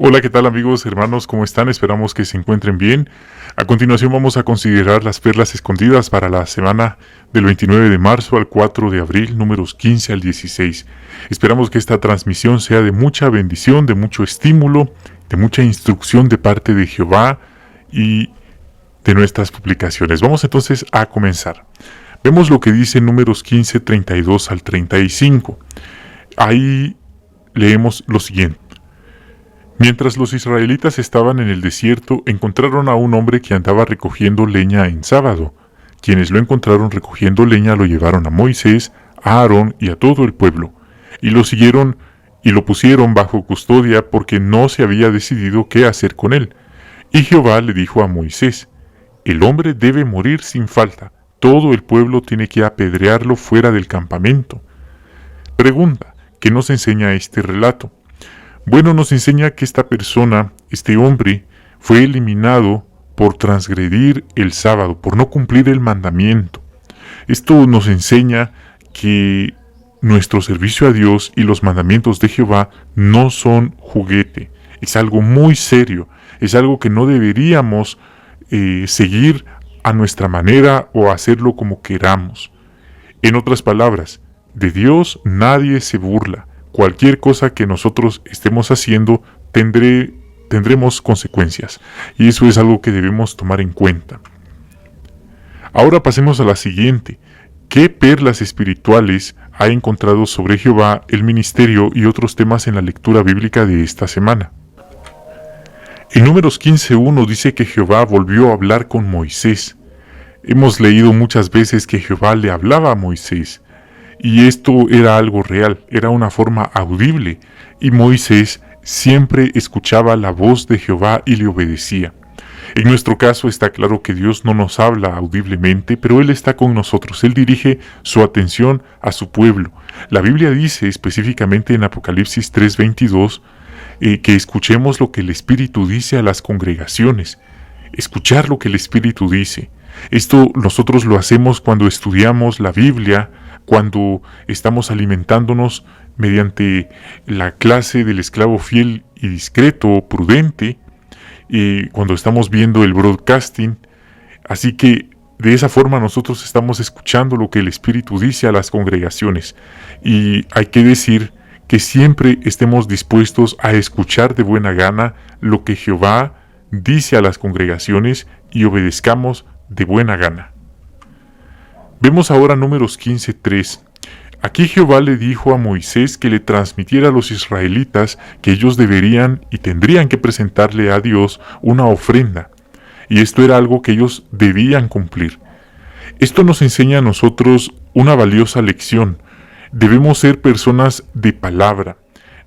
Hola, ¿qué tal amigos, hermanos? ¿Cómo están? Esperamos que se encuentren bien. A continuación vamos a considerar las perlas escondidas para la semana del 29 de marzo al 4 de abril, números 15 al 16. Esperamos que esta transmisión sea de mucha bendición, de mucho estímulo, de mucha instrucción de parte de Jehová y de nuestras publicaciones. Vamos entonces a comenzar. Vemos lo que dice números 15, 32 al 35. Ahí leemos lo siguiente. Mientras los israelitas estaban en el desierto, encontraron a un hombre que andaba recogiendo leña en sábado. Quienes lo encontraron recogiendo leña lo llevaron a Moisés, a Aarón y a todo el pueblo, y lo siguieron y lo pusieron bajo custodia porque no se había decidido qué hacer con él. Y Jehová le dijo a Moisés, el hombre debe morir sin falta, todo el pueblo tiene que apedrearlo fuera del campamento. Pregunta, ¿qué nos enseña este relato? Bueno, nos enseña que esta persona, este hombre, fue eliminado por transgredir el sábado, por no cumplir el mandamiento. Esto nos enseña que nuestro servicio a Dios y los mandamientos de Jehová no son juguete. Es algo muy serio, es algo que no deberíamos seguir a nuestra manera o hacerlo como queramos. En otras palabras, de Dios nadie se burla. Cualquier cosa que nosotros estemos haciendo tendremos consecuencias, y eso es algo que debemos tomar en cuenta. Ahora pasemos a la siguiente. ¿Qué perlas espirituales ha encontrado sobre Jehová, el ministerio y otros temas en la lectura bíblica de esta semana? En Números 15:1 dice que Jehová volvió a hablar con Moisés. Hemos leído muchas veces que Jehová le hablaba a Moisés, y esto era algo real, era una forma audible, y Moisés siempre escuchaba la voz de Jehová y le obedecía. En nuestro caso está claro que Dios no nos habla audiblemente, pero Él está con nosotros, Él dirige su atención a su pueblo. La Biblia dice específicamente en Apocalipsis 3:22 que escuchemos lo que el Espíritu dice a las congregaciones, escuchar lo que el Espíritu dice. Esto nosotros lo hacemos cuando estudiamos la Biblia, cuando estamos alimentándonos mediante la clase del esclavo fiel y discreto o prudente, cuando estamos viendo el broadcasting. Así que de esa forma nosotros estamos escuchando lo que el Espíritu dice a las congregaciones. Y hay que decir que siempre estemos dispuestos a escuchar de buena gana lo que Jehová dice a las congregaciones y obedezcamos de buena gana. Vemos ahora Números 15:3. Aquí Jehová le dijo a Moisés que le transmitiera a los israelitas que ellos deberían y tendrían que presentarle a Dios una ofrenda, y esto era algo que ellos debían cumplir. Esto nos enseña a nosotros una valiosa lección. Debemos ser personas de palabra.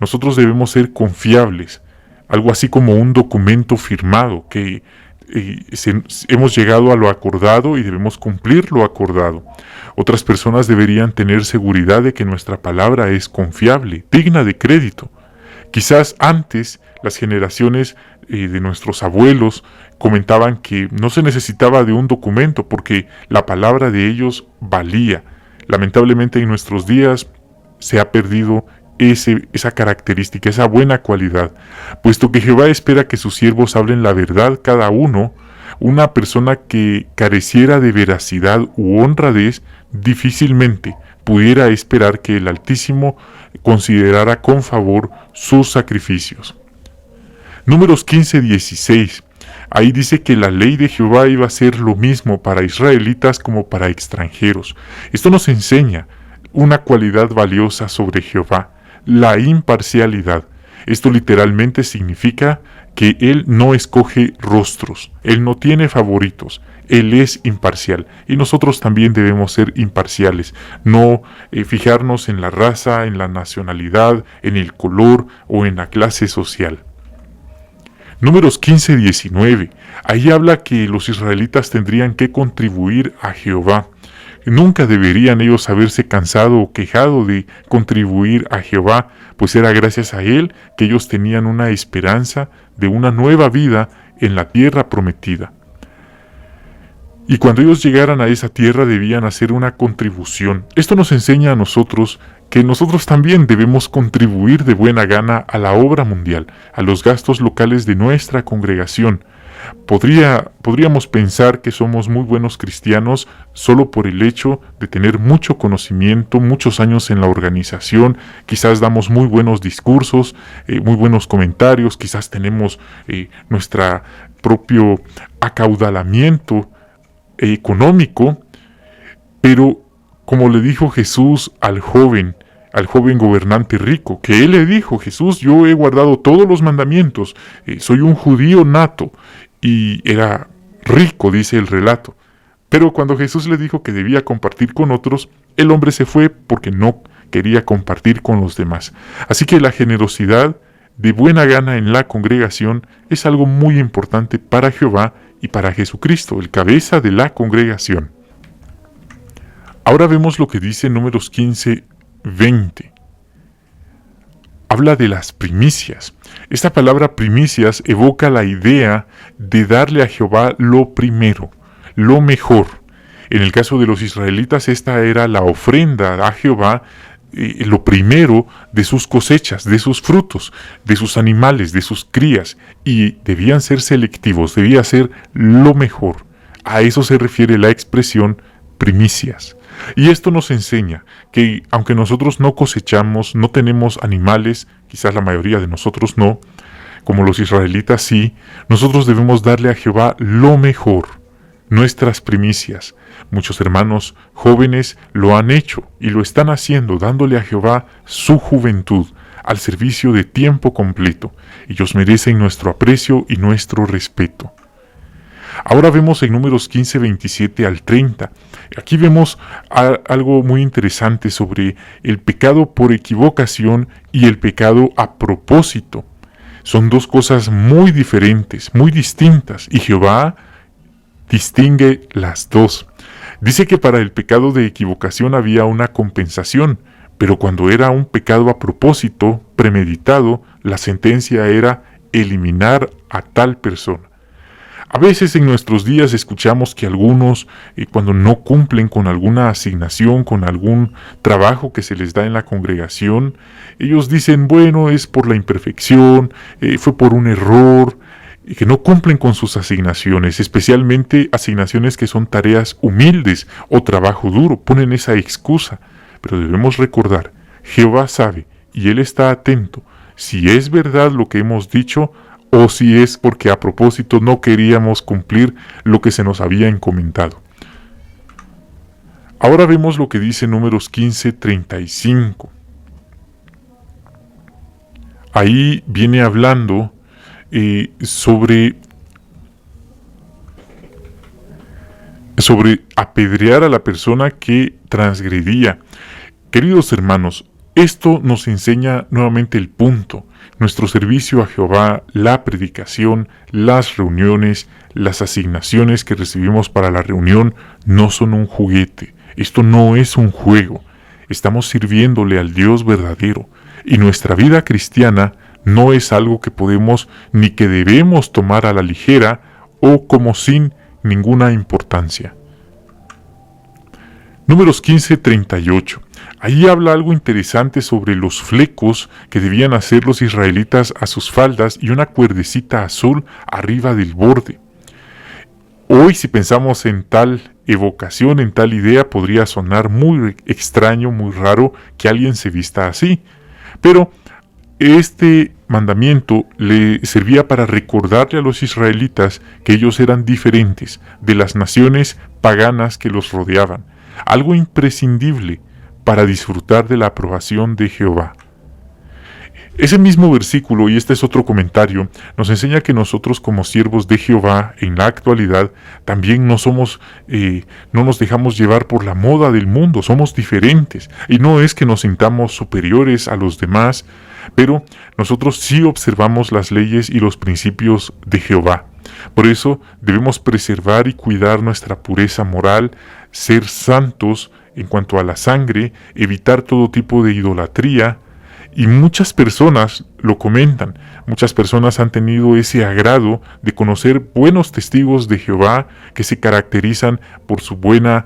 Nosotros debemos ser confiables, algo así como un documento firmado que hemos llegado a lo acordado y debemos cumplir lo acordado. Otras personas deberían tener seguridad de que nuestra palabra es confiable, digna de crédito. Quizás antes las generaciones de nuestros abuelos comentaban que no se necesitaba de un documento porque la palabra de ellos valía. Lamentablemente en nuestros días se ha perdido esa característica, esa buena cualidad, puesto que Jehová espera que sus siervos hablen la verdad cada uno. Una persona que careciera de veracidad u honradez difícilmente pudiera esperar que el Altísimo considerara con favor sus sacrificios. Números 15:16. Ahí dice que la ley de Jehová iba a ser lo mismo para israelitas como para extranjeros. Esto nos enseña una cualidad valiosa sobre Jehová, la imparcialidad. Esto literalmente significa que Él no escoge rostros, Él no tiene favoritos, Él es imparcial. Y nosotros también debemos ser imparciales, no fijarnos en la raza, en la nacionalidad, en el color o en la clase social. Números 15:19. Ahí habla que los israelitas tendrían que contribuir a Jehová. Nunca deberían ellos haberse cansado o quejado de contribuir a Jehová, pues era gracias a Él que ellos tenían una esperanza de una nueva vida en la tierra prometida. Y cuando ellos llegaran a esa tierra debían hacer una contribución. Esto nos enseña a nosotros que nosotros también debemos contribuir de buena gana a la obra mundial, a los gastos locales de nuestra congregación. Podríamos pensar que somos muy buenos cristianos solo por el hecho de tener mucho conocimiento, muchos años en la organización, quizás damos muy buenos discursos, muy buenos comentarios, quizás tenemos nuestro propio acaudalamiento económico, pero como le dijo Jesús al joven gobernante rico, que él le dijo: Jesús, yo he guardado todos los mandamientos, soy un judío nato, y era rico, dice el relato. Pero cuando Jesús le dijo que debía compartir con otros, el hombre se fue porque no quería compartir con los demás. Así que la generosidad de buena gana en la congregación es algo muy importante para Jehová y para Jesucristo, el cabeza de la congregación. Ahora vemos lo que dice Números 15:20. Habla de las primicias. Esta palabra primicias evoca la idea de darle a Jehová lo primero, lo mejor. En el caso de los israelitas, esta era la ofrenda a Jehová, lo primero de sus cosechas, de sus frutos, de sus animales, de sus crías, y debían ser selectivos, debía ser lo mejor. A eso se refiere la expresión primicias. Y esto nos enseña que aunque nosotros no cosechamos, no tenemos animales, quizás la mayoría de nosotros no, como los israelitas sí, nosotros debemos darle a Jehová lo mejor, nuestras primicias. Muchos hermanos jóvenes lo han hecho y lo están haciendo, dándole a Jehová su juventud, al servicio de tiempo completo. Ellos merecen nuestro aprecio y nuestro respeto. Ahora vemos en Números 15:27 al 30. Aquí vemos algo muy interesante sobre el pecado por equivocación y el pecado a propósito. Son dos cosas muy diferentes, muy distintas, y Jehová distingue las dos. Dice que para el pecado de equivocación había una compensación, pero cuando era un pecado a propósito, premeditado, la sentencia era eliminar a tal persona. A veces en nuestros días escuchamos que algunos, cuando no cumplen con alguna asignación, con algún trabajo que se les da en la congregación, ellos dicen: bueno, es por la imperfección, fue por un error, y que no cumplen con sus asignaciones, especialmente asignaciones que son tareas humildes o trabajo duro, ponen esa excusa. Pero debemos recordar, Jehová sabe y Él está atento si es verdad lo que hemos dicho, o si es porque a propósito no queríamos cumplir lo que se nos había encomendado. Ahora vemos lo que dice Números 15:35. Ahí viene hablando sobre apedrear a la persona que transgredía. Queridos hermanos, esto nos enseña nuevamente el punto. Nuestro servicio a Jehová, la predicación, las reuniones, las asignaciones que recibimos para la reunión no son un juguete. Esto no es un juego. Estamos sirviéndole al Dios verdadero. Y nuestra vida cristiana no es algo que podemos ni que debemos tomar a la ligera o como sin ninguna importancia. Números 15:38. Ahí habla algo interesante sobre los flecos que debían hacer los israelitas a sus faldas y una cuerdecita azul arriba del borde. Hoy, si pensamos en tal evocación, en tal idea, podría sonar muy extraño, muy raro que alguien se vista así. Pero este mandamiento le servía para recordarle a los israelitas que ellos eran diferentes de las naciones paganas que los rodeaban. Algo imprescindible para disfrutar de la aprobación de Jehová. Ese mismo versículo, y este es otro comentario, nos enseña que nosotros como siervos de Jehová en la actualidad también no nos dejamos llevar por la moda del mundo, somos diferentes. Y no es que nos sintamos superiores a los demás, pero nosotros sí observamos las leyes y los principios de Jehová. Por eso debemos preservar y cuidar nuestra pureza moral, ser santos en cuanto a la sangre, evitar todo tipo de idolatría. Y muchas personas lo comentan, muchas personas han tenido ese agrado de conocer buenos testigos de Jehová que se caracterizan por su buena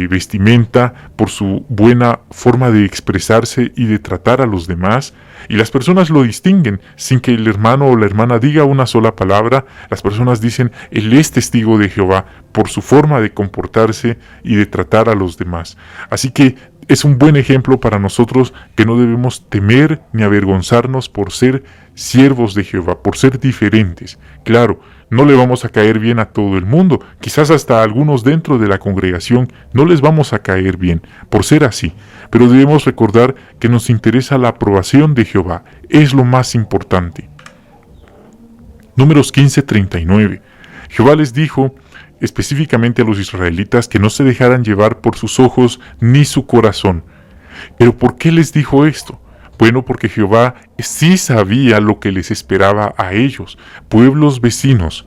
vestimenta, por su buena forma de expresarse y de tratar a los demás. Y las personas lo distinguen sin que el hermano o la hermana diga una sola palabra. Las personas dicen, él es testigo de Jehová por su forma de comportarse y de tratar a los demás. Así que es un buen ejemplo para nosotros que no debemos temer ni avergonzarnos por ser siervos de Jehová, por ser diferentes. Claro, no le vamos a caer bien a todo el mundo, quizás hasta a algunos dentro de la congregación no les vamos a caer bien por ser así, pero debemos recordar que nos interesa la aprobación de Jehová, es lo más importante. Números 15:39. Jehová les dijo específicamente a los israelitas que no se dejaran llevar por sus ojos ni su corazón. ¿Pero por qué les dijo esto? Bueno, porque Jehová sí sabía lo que les esperaba a ellos, pueblos vecinos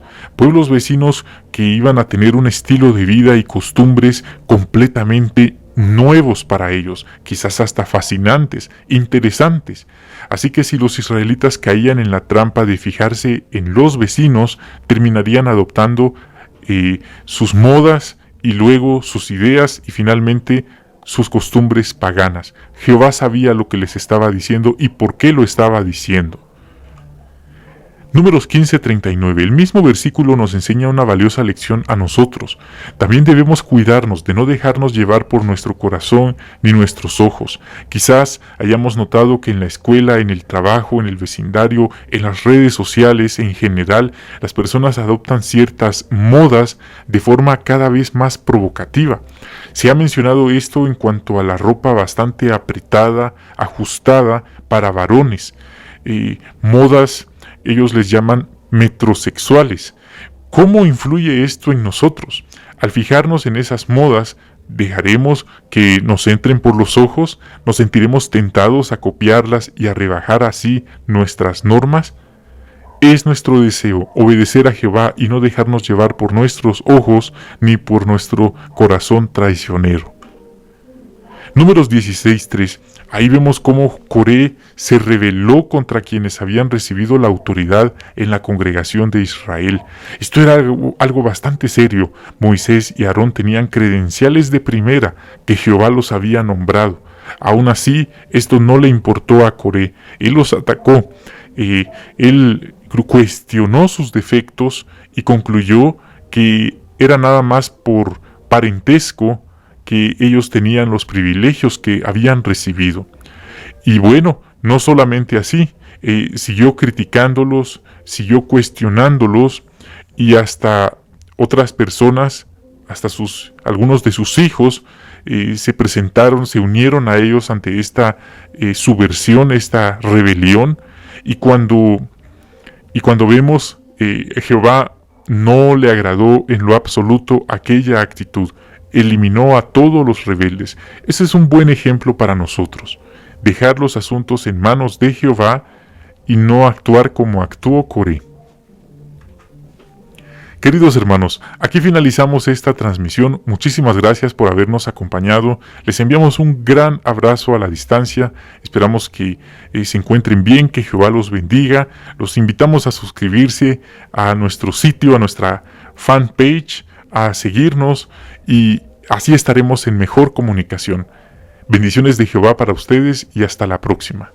que iban a tener un estilo de vida y costumbres completamente nuevos para ellos, quizás hasta fascinantes, interesantes. Así que si los israelitas caían en la trampa de fijarse en los vecinos, terminarían adoptando sus modas y luego sus ideas y finalmente sus costumbres paganas. Jehová sabía lo que les estaba diciendo y por qué lo estaba diciendo. Números 15:39. El mismo versículo nos enseña una valiosa lección a nosotros. También debemos cuidarnos de no dejarnos llevar por nuestro corazón ni nuestros ojos. Quizás hayamos notado que en la escuela, en el trabajo, en el vecindario, en las redes sociales en general, las personas adoptan ciertas modas de forma cada vez más provocativa. Se ha mencionado esto en cuanto a la ropa bastante apretada, ajustada para varones. Modas, ellos les llaman metrosexuales. ¿Cómo influye esto en nosotros? Al fijarnos en esas modas, ¿dejaremos que nos entren por los ojos? ¿Nos sentiremos tentados a copiarlas y a rebajar así nuestras normas? Es nuestro deseo obedecer a Jehová y no dejarnos llevar por nuestros ojos ni por nuestro corazón traicionero. Números 16:3. Ahí vemos cómo Coré se rebeló contra quienes habían recibido la autoridad en la congregación de Israel. Esto era algo bastante serio. Moisés y Aarón tenían credenciales de primera que Jehová los había nombrado. Aún así, esto no le importó a Coré. Él los atacó. Él cuestionó sus defectos y concluyó que era nada más por parentesco que ellos tenían los privilegios que habían recibido. Y bueno, no solamente así, siguió criticándolos, siguió cuestionándolos y hasta otras personas, hasta algunos de sus hijos, se presentaron, se unieron a ellos ante esta subversión, esta rebelión. Y cuando vemos Jehová no le agradó en lo absoluto aquella actitud, eliminó a todos los rebeldes. Ese es un buen ejemplo para nosotros. Dejar los asuntos en manos de Jehová y no actuar como actuó Coré. Queridos hermanos, aquí finalizamos esta transmisión. Muchísimas gracias por habernos acompañado. Les enviamos un gran abrazo a la distancia. Esperamos que se encuentren bien, que Jehová los bendiga. Los invitamos a suscribirse a nuestro sitio, a nuestra fanpage, a seguirnos y así estaremos en mejor comunicación. Bendiciones de Jehová para ustedes y hasta la próxima.